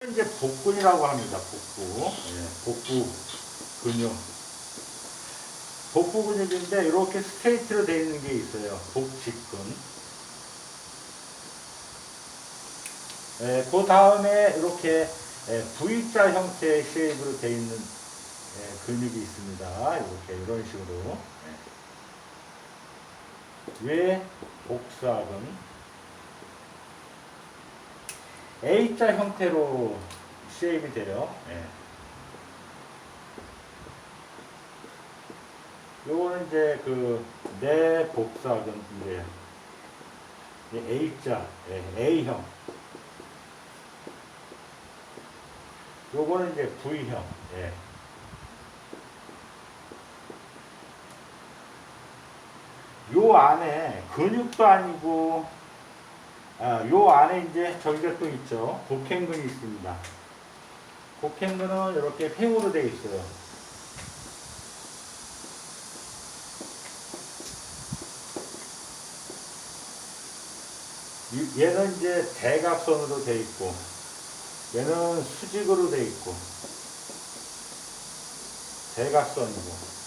이제 복근이라고 합니다. 복부. 예, 복부 근육. 복부 근육인데 이렇게 스트레이트로 되어 있는 게 있어요. 복직근. 예, 그 다음에 이렇게 V자 형태의 쉐입으로 되어 있는 근육이 있습니다. 이렇게 이런 식으로. 왜 복사근 A자 형태로 쉐입이 돼요. 요거는 이제 그 내복사근인데 A자, A형. 요거는 이제 V형. 요 안에 근육도 아니고, 요 안에 이제 저기가 또 있죠. 곡행근이 있습니다. 곡행근은 이렇게 횡으로 되어 있어요. 얘는 이제 대각선으로 되어 있고, 얘는 수직으로 되어 있고, 대각선이고,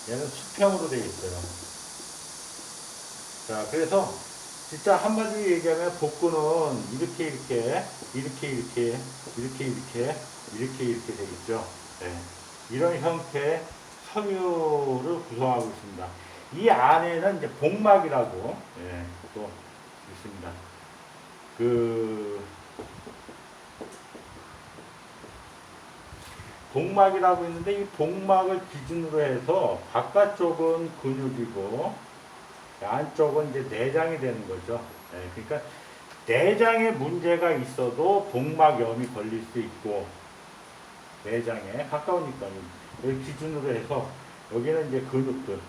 얘는 수평으로 되어 있어요. 자, 그래서 진짜 한마디로 얘기하면 복근은 이렇게 되겠죠. 이런 형태의 섬유를 구성하고 있습니다. 이 안에는 이제 복막이라고 또 있습니다. 복막이라고 있는데 이 복막을 기준으로 해서 바깥쪽은 근육이고 안쪽은 이제 내장이 되는 거죠. 그러니까 내장에 문제가 있어도 복막염이 걸릴 수 있고 내장에 가까우니까 여기 기준으로 해서 여기는 이제 근육들,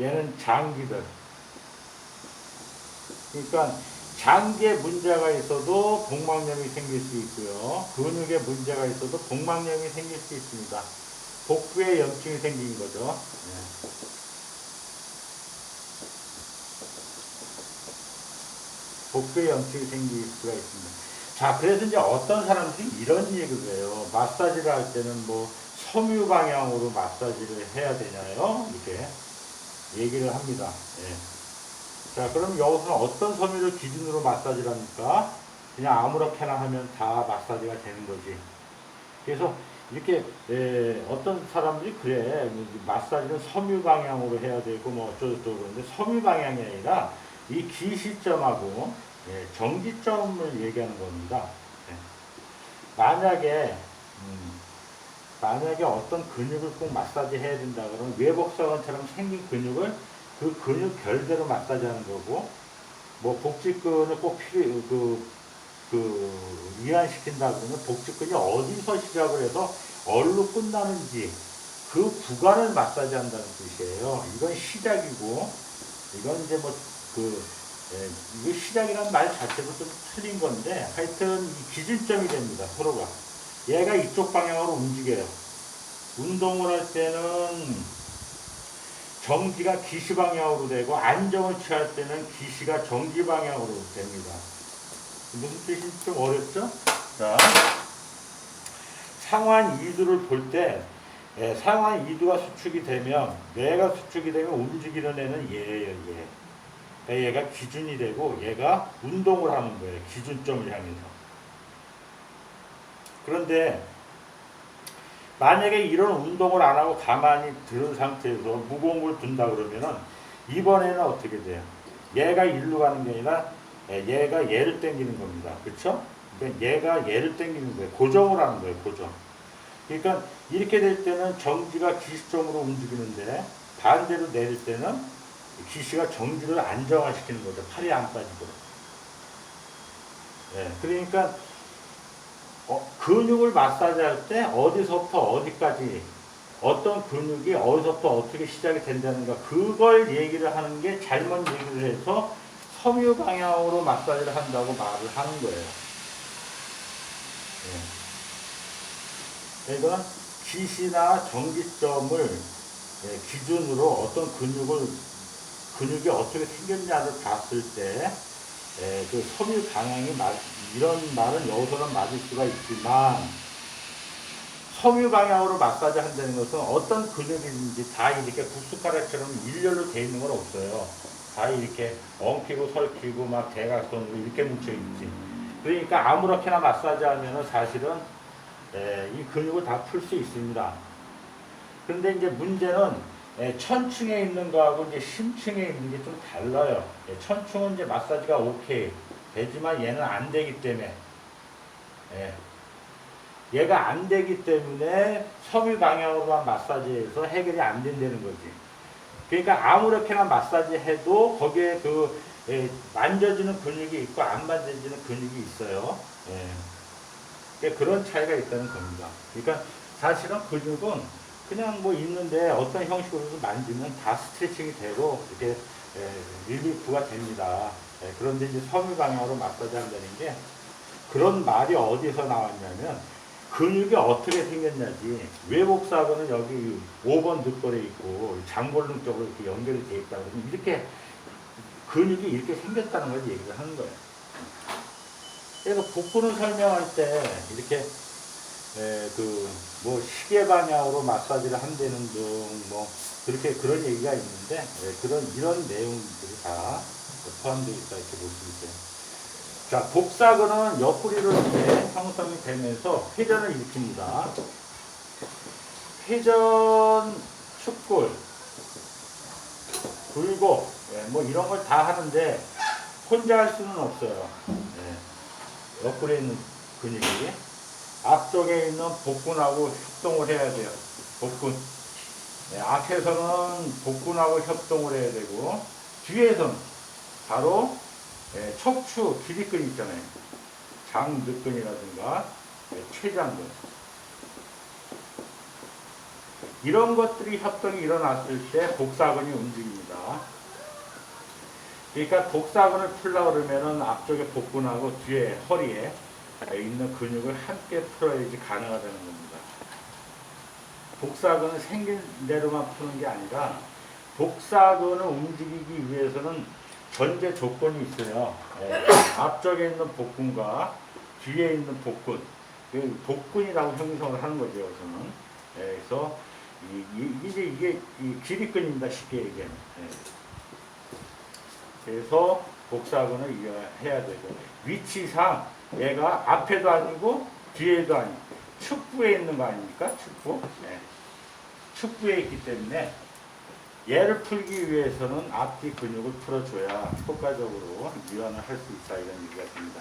얘는 장기들. 그러니까 장기에 문제가 있어도 복막염이 생길 수 있고요. 근육에 문제가 있어도 복막염이 생길 수 있습니다. 복부에 염증이 생긴 거죠. 복부에 염증이 생길 수가 있습니다. 자, 그래서 이제 어떤 사람들이 이런 얘기를 해요. 마사지를 할 때는 뭐 섬유 방향으로 마사지를 해야 되냐요? 이렇게 얘기를 합니다. 자, 그럼 여기서는 어떤 섬유를 기준으로 마사지를 합니까? 그냥 아무렇게나 하면 다 마사지가 되는 거지. 그래서 이렇게 어떤 사람들이 그래, 마사지는 섬유 방향으로 해야 되고 뭐 어쩌고저쩌고 그러는데 섬유 방향이 아니라 이 기시점하고 정지점을 얘기하는 겁니다. 만약에 어떤 근육을 꼭 마사지 해야 된다 그러면 외복사관처럼 생긴 근육을 그 근육 결대로 마사지하는 거고, 뭐 복직근을 꼭 이완시킨다 그러면 복직근이 어디서 시작을 해서 어디로 끝나는지 그 구간을 마사지 한다는 뜻이에요. 이건 시작이고, 이건 이제 이게 시작이라는 말 자체도 좀 틀린 건데, 하여튼 이 기준점이 됩니다, 서로가. 얘가 이쪽 방향으로 움직여요. 운동을 할 때는 정지가 기시 방향으로 되고, 안정을 취할 때는 기시가 정지 방향으로 됩니다. 무슨 뜻인지 좀 어렵죠? 자, 상완 2두를 볼 때, 상완 2두가 수축이 되면, 뇌가 수축이 되면 움직이는 애는 얘예요, 얘. 얘가 기준이 되고 얘가 운동을 하는 거예요. 기준점을 향해서. 그런데 만약에 이런 운동을 안 하고 가만히 들은 상태에서 무거운 걸 든다 그러면은 이번에는 어떻게 돼요? 얘가 일로 가는 게 아니라 얘가 얘를 당기는 겁니다. 그렇죠? 그러니까 얘가 얘를 당기는 거예요. 고정을 하는 거예요. 고정. 그러니까 이렇게 될 때는 정지가 기시점으로 움직이는데 반대로 내릴 때는 기시가 정지를 안정화시키는 거죠. 팔이 안 빠지도록. 그러니까 근육을 마사지할 때 어디서부터 어디까지 어떤 근육이 어디서부터 어떻게 시작이 된다는가 그걸 얘기를 하는 게 잘못 얘기를 해서 섬유 방향으로 마사지를 한다고 말을 하는 거예요. 그러니까 기시나 정지점을 기준으로 어떤 근육이 어떻게 생겼냐를 봤을 때 그 섬유 방향이 이런 말은 여기서는 맞을 수가 있지만 섬유 방향으로 마사지 한다는 것은 어떤 근육이든지 다 이렇게 국수가락처럼 일렬로 돼 있는 건 없어요. 다 이렇게 엉키고 설키고 막 대각선으로 이렇게 뭉쳐 있지. 그러니까 아무렇게나 마사지 하면은 사실은 이 근육을 다 풀 수 있습니다. 근데 이제 문제는 천층에 있는 거하고 이제 심층에 있는 게 좀 달라요. 천층은 이제 마사지가 오케이 되지만 얘는 안 되기 때문에 얘가 안 되기 때문에 섬유 방향으로만 마사지해서 해결이 안 된다는 거지. 그러니까 아무렇게나 마사지 해도 거기에 만져지는 근육이 있고 안 만져지는 근육이 있어요. 그러니까 그런 차이가 있다는 겁니다. 그러니까 사실은 근육은 그냥 뭐 있는데 어떤 형식으로도 만지면 다 스트레칭이 되고 이렇게 릴리프가 됩니다. 그런데 이제 섬유 방향으로 마사지 한다는 게 그런 말이 어디서 나왔냐면 근육이 어떻게 생겼냐지 외복사근은 여기 5번 늑골에 있고 장골릉 쪽으로 이렇게 연결이 되어 있다고 그러면 이렇게 근육이 이렇게 생겼다는 걸 얘기를 하는 거예요. 그래서 복부는 설명할 때 이렇게 뭐 시계 방향으로 마사지를 한다는 등 뭐 그렇게 그런 얘기가 있는데 이런 내용들이 다 포함되어 있다 이렇게 볼 수 있어요. 자, 복사근은 옆구리로 이렇게 형성이 되면서 회전을 일으킵니다. 회전, 축골, 굴곡, 뭐 이런 걸 다 하는데 혼자 할 수는 없어요. 옆구리에 있는 근육이 앞쪽에 있는 복근하고 협동을 해야 돼요. 복근. 앞에서는 복근하고 협동을 해야 되고 뒤에서는 바로 척추 기립근 있잖아요. 장늑근이라든가 췌장근 이런 것들이 협동이 일어났을 때 복사근이 움직입니다. 그러니까 복사근을 풀려고 그러면은 앞쪽에 복근하고 뒤에 허리에 있는 근육을 함께 풀어야지 가능하다는 겁니다. 복사근은 생긴 대로만 푸는 게 아니라 복사근을 움직이기 위해서는 전제 조건이 있어요. 앞쪽에 있는 복근과 뒤에 있는 복근, 복근이라고 형성을 하는 거죠. 우선은. 그래서 이게 기립근입니다. 쉽게 얘기하면. 그래서 복사근을 해야 되고 위치상 얘가 앞에도 아니고 뒤에도 아니고 축부에 있는 거 아닙니까? 축부. 축부에 있기 때문에 얘를 풀기 위해서는 앞뒤 근육을 풀어줘야 효과적으로 유연을 할 수 있다 이런 얘기가 됩니다.